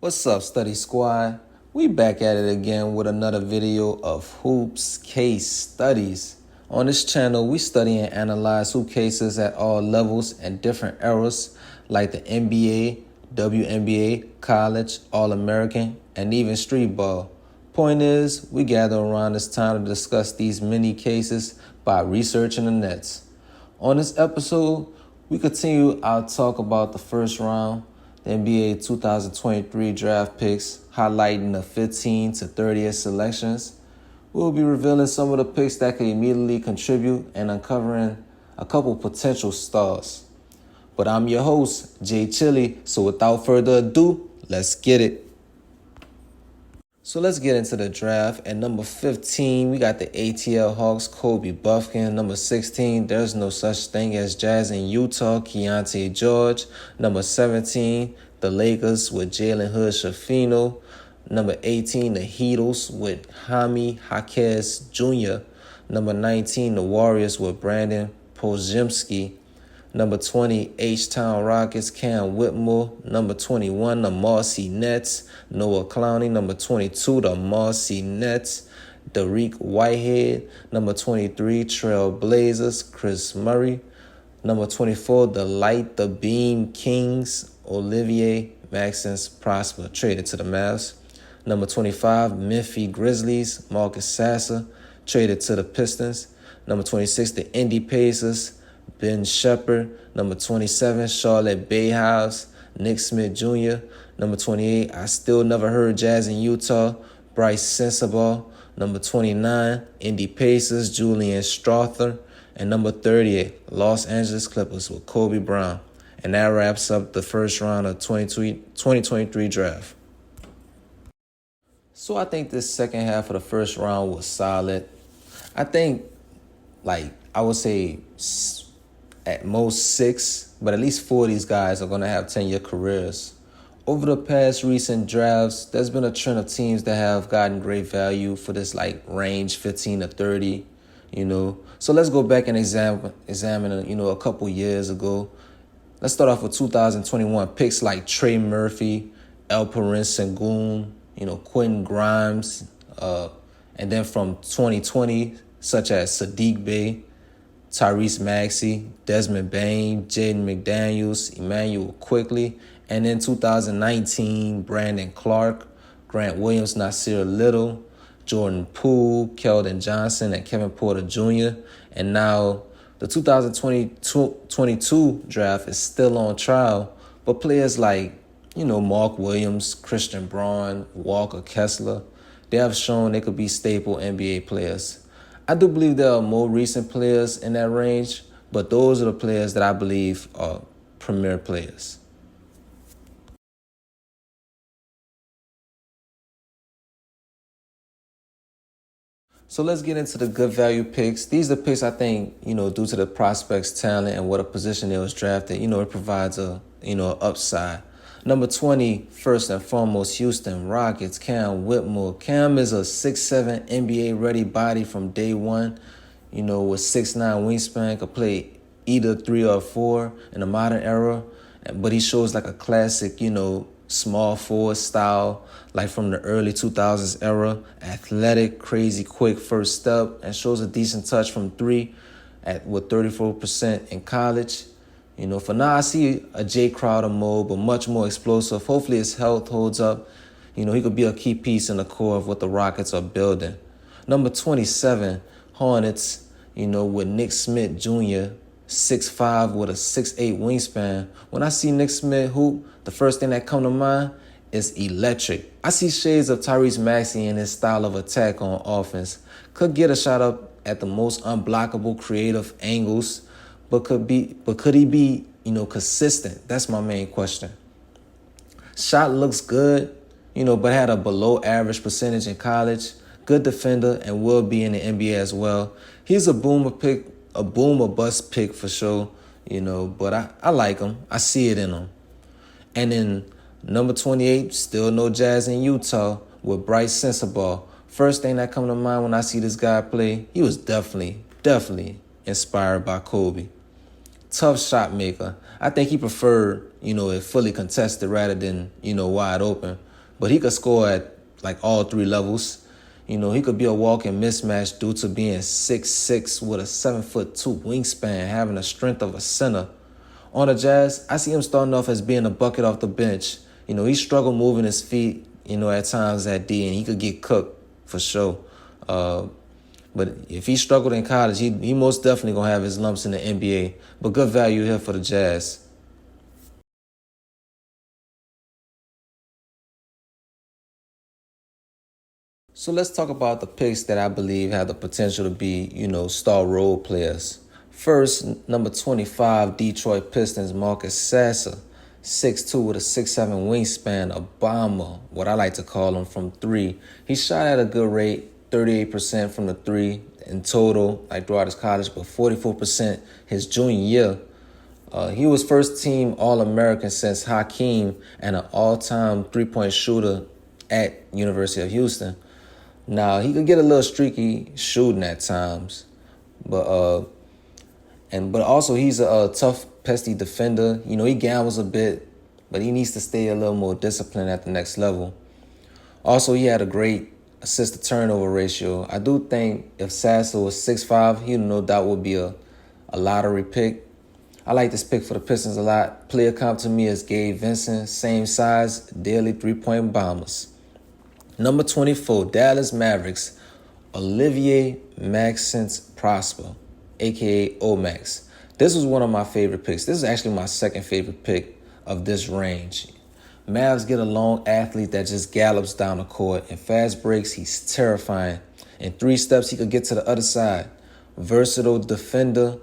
What's up, study squad? We back at it again with another video of hoops case studies. On this channel, we study and analyze hoop cases at all levels and different eras, like the NBA, WNBA, college, All-American, and even street ball. Point is, we gather around this time to discuss these many cases by researching the nets. On this episode, we continue our talk about the first round, the NBA 2023 draft picks, highlighting the 15 to 30th selections. We'll be revealing some of the picks that could immediately contribute and uncovering a couple potential stars. But I'm your host, Jay Chili, so without further ado, let's get it. So let's get into the draft. At number 15, we got the ATL Hawks, Kobe Buffkin. Number 16, there's no such thing as Jazz in Utah, Keontae George. Number 17, the Lakers with Jalen Hood-Schifino. Number 18, the Heatles with Jaime Jaquez Jr. Number 19, the Warriors with Brandon Podziemski. Number 20, H-Town Rockets, Cam Whitmore. Number 21, the Marcy Nets, Noah Clowney. Number 22, the Marcy Nets, Dariq Whitehead. Number 23, Trail Blazers, Chris Murray. Number 24, the Light the Beam Kings, Olivier Maxence Prosper, traded to the Mavs. Number 25, Memphis Grizzlies, Marcus Sasser, traded to the Pistons. Number 26, the Indy Pacers, Ben Shepherd. Number 27, Charlotte Bayhouse, Nick Smith Jr. Number 28, I still never heard Jazz in Utah, Bryce Sensabaugh. Number 29, Indy Pacers, Julian Strawther. And number 38, Los Angeles Clippers with Kobe Brown. And that wraps up the first round of 2023 draft. So I think this second half of the first round was solid. I think, I would say at most 6, but at least 4 of these guys are going to have 10-year careers. Over the past recent drafts, there's been a trend of teams that have gotten great value for this range 15 to 30, So let's go back and examine, a couple years ago. Let's start off with 2021 picks like Trey Murphy, Alperen Sengun, Quentin Grimes, and then from 2020, such as Sadiq Bey, Tyrese Maxey, Desmond Bain, Jaden McDaniels, Emmanuel Quickly, and then 2019, Brandon Clark, Grant Williams, Nasir Little, Jordan Poole, Keldon Johnson, and Kevin Porter Jr. And now the 2022 draft is still on trial, but players like, Mark Williams, Christian Braun, Walker Kessler, they have shown they could be staple NBA players. I do believe there are more recent players in that range, but those are the players that I believe are premier players. So let's get into the good value picks. These are the picks I think, due to the prospect's talent and what a position it was drafted, it provides a, upside. Number 20, first and foremost, Houston Rockets, Cam Whitmore. Cam is a 6'7" NBA-ready body from day one, with 6'9" wingspan, could play either 3 or 4 in the modern era, but he shows a classic, small forward style, from the early 2000s era, athletic, crazy, quick first step, and shows a decent touch from 3 with 34% in college. For now, I see a Jay Crowder mode, but much more explosive. Hopefully his health holds up. He could be a key piece in the core of what the Rockets are building. Number 27, Hornets, with Nick Smith Jr., 6'5" with a 6'8" wingspan. When I see Nick Smith hoop, the first thing that comes to mind is electric. I see shades of Tyrese Maxey in his style of attack on offense. Could get a shot up at the most unblockable creative angles, but could he be, consistent? That's my main question. Shot looks good, but had a below average percentage in college. Good defender and will be in the NBA as well. He's a boomer pick, a boom or bust pick for sure, but I like him. I see it in him. And then number 28, still no Jazz in Utah with Bryce Sensabaugh. First thing that comes to mind when I see this guy play, he was definitely inspired by Kobe. Tough shot maker. I think he preferred, it fully contested rather than, wide open. But he could score at like all three levels. He could be a walking mismatch due to being 6'6" with a 7'2" wingspan, having the strength of a center. On the Jazz, I see him starting off as being a bucket off the bench. He struggled moving his feet, at times at D, and he could get cooked for sure. But if he struggled in college, he most definitely going to have his lumps in the NBA. But good value here for the Jazz. So let's talk about the picks that I believe have the potential to be, star role players. First, number 25, Detroit Pistons, Marcus Sasser. 6'2" with a 6'7" wingspan, a bomber, what I like to call him, from three. He shot at a good rate, 38% from the three in total, throughout his college, but 44% his junior year. He was first team All-American since Hakeem and an all-time three-point shooter at University of Houston. Now, he could get a little streaky shooting at times, but also he's a tough, pesky defender. He gambles a bit, but he needs to stay a little more disciplined at the next level. Also, he had a great assist-to-turnover ratio. I do think if Sasser was 6'5", he no doubt would be a lottery pick. I like this pick for the Pistons a lot. Player comp to me is Gabe Vincent, same size, daily three-point bombers. Number 24, Dallas Mavericks, Olivier Maxence Prosper, a.k.a. Omax. This was one of my favorite picks. This is actually my second favorite pick of this range. Mavs get a long athlete that just gallops down the court. In fast breaks, he's terrifying. In 3 steps, he could get to the other side. Versatile defender,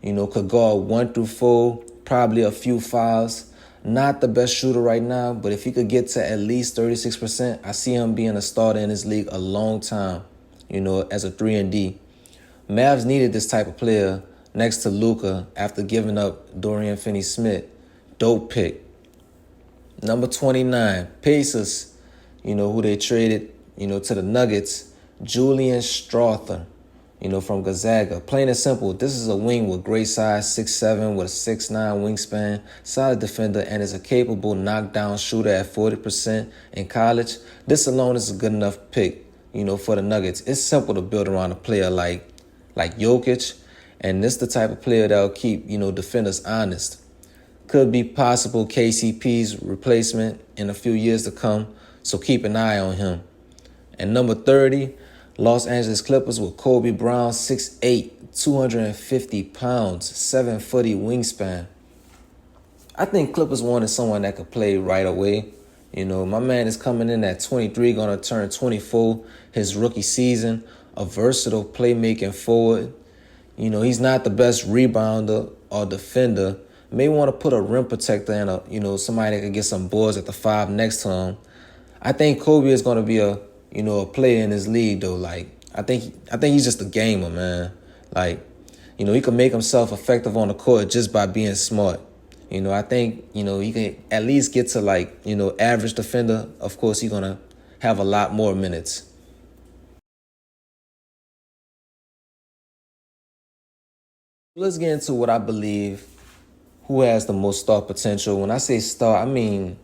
could guard 1 through 4, probably a few fouls. Not the best shooter right now, but if he could get to at least 36%, I see him being a starter in this league a long time, as a 3-and-D. Mavs needed this type of player next to Luka after giving up Dorian Finney-Smith. Dope pick. Number 29, Pacers, who they traded, to the Nuggets, Julian Strawther, from Gonzaga. Plain and simple, this is a wing with great size, 6'7", with a 6'9" wingspan, solid defender, and is a capable knockdown shooter at 40% in college. This alone is a good enough pick, for the Nuggets. It's simple to build around a player like Jokic, and this is the type of player that will keep, defenders honest. Could be possible KCP's replacement in a few years to come, so keep an eye on him. And number 30, Los Angeles Clippers with Kobe Brown, 6'8", 250 pounds, 7-footy wingspan. I think Clippers wanted someone that could play right away. My man is coming in at 23, going to turn 24 his rookie season, a versatile playmaking forward. He's not the best rebounder or defender. May want to put a rim protector and somebody that could get some boards at the 5 next to him. I think Kobe is going to be a player in this league though. I think he's just a gamer, man. He can make himself effective on the court just by being smart. I think, he can at least get to average defender. Of course, he's going to have a lot more minutes. Let's get into what I believe who has the most star potential. When I say star, I mean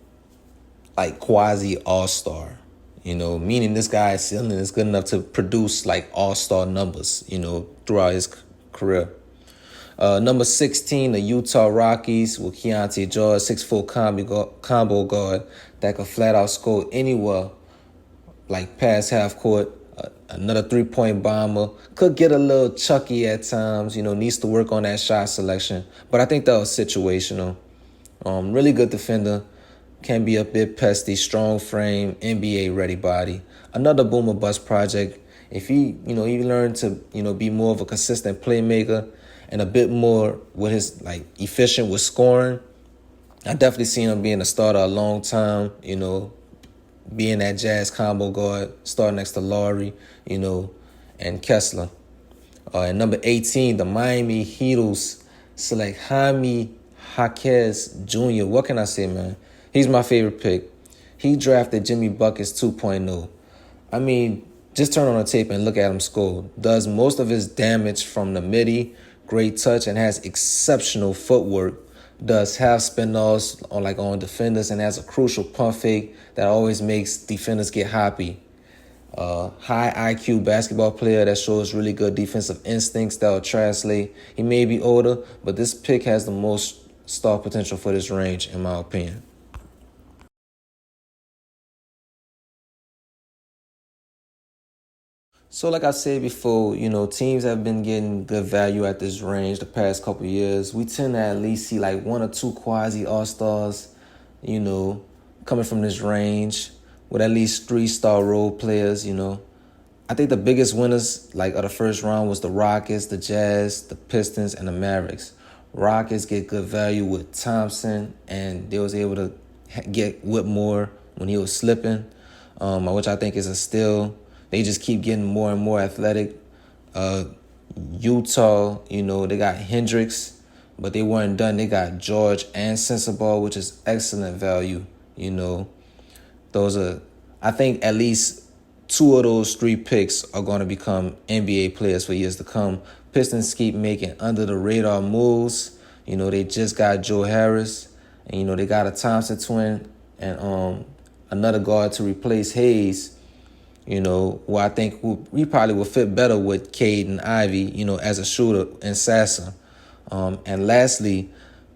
quasi all-star. Meaning this guy's ceiling is good enough to produce all-star numbers, throughout his career. Number 16, the Utah Rockies with Keontae George, 6'4" combo guard that could flat out score anywhere, past half court. Another three-point bomber. Could get a little chucky at times, needs to work on that shot selection. But I think that was situational. Really good defender. Can be a bit pesty, strong frame, NBA-ready body. Another boom or bust project. If he learned to, be more of a consistent playmaker and a bit more with his, efficient with scoring, I definitely seen him being a starter a long time, being that Jazz combo guard, starting next to Laurie, and Kessler. And number 18, the Miami Heatles select Jaime Jaquez Jr. What can I say, man? He's my favorite pick. He drafted Jimmy Buckets 2.0. I mean, just turn on the tape and look at him score. Does most of his damage from the midi, great touch, and has exceptional footwork. Does half spin-offs on defenders and has a crucial pump fake that always makes defenders get happy. High IQ basketball player that shows really good defensive instincts that will translate. He may be older, but this pick has the most star potential for this range, in my opinion. So like I said before, teams have been getting good value at this range the past couple years. We tend to at least see like one or two quasi all-stars, coming from this range with at least 3-star role players, I think the biggest winners of the first round was the Rockets, the Jazz, the Pistons, and the Mavericks. Rockets get good value with Thompson, and they was able to get Whitmore when he was slipping, which I think is a steal. They just keep getting more and more athletic. Utah, they got Hendricks, but they weren't done. They got George and Sensabaugh, which is excellent value. Those are, I think, at least 2 of those 3 picks are going to become NBA players for years to come. Pistons keep making under-the-radar moves. They just got Joe Harris, and, they got a Thompson twin and another guard to replace Hayes, who I think he probably would fit better with Cade and Ivy, as a shooter, and Sasser. And lastly,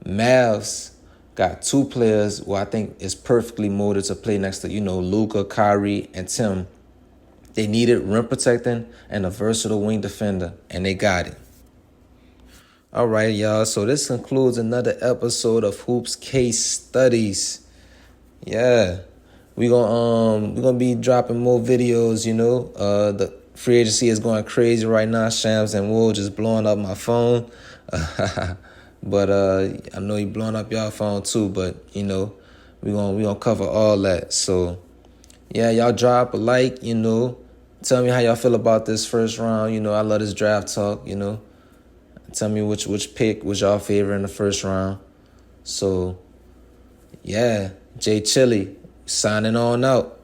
Mavs got 2 players who I think is perfectly molded to play next to, Luka, Kyrie, and Tim. They needed rim protecting and a versatile wing defender, and they got it. All right, y'all. So this concludes another episode of Hoops Case Studies. Yeah, we're gonna be dropping more videos. The free agency is going crazy right now. Shams and Wool just blowing up my phone. But I know he blowing up y'all phone too. But we gonna cover all that. So yeah, y'all drop a like. Tell me how y'all feel about this first round. I love this draft talk. Tell me which pick was y'all favorite in the first round. So yeah, Jay Chili signing on out.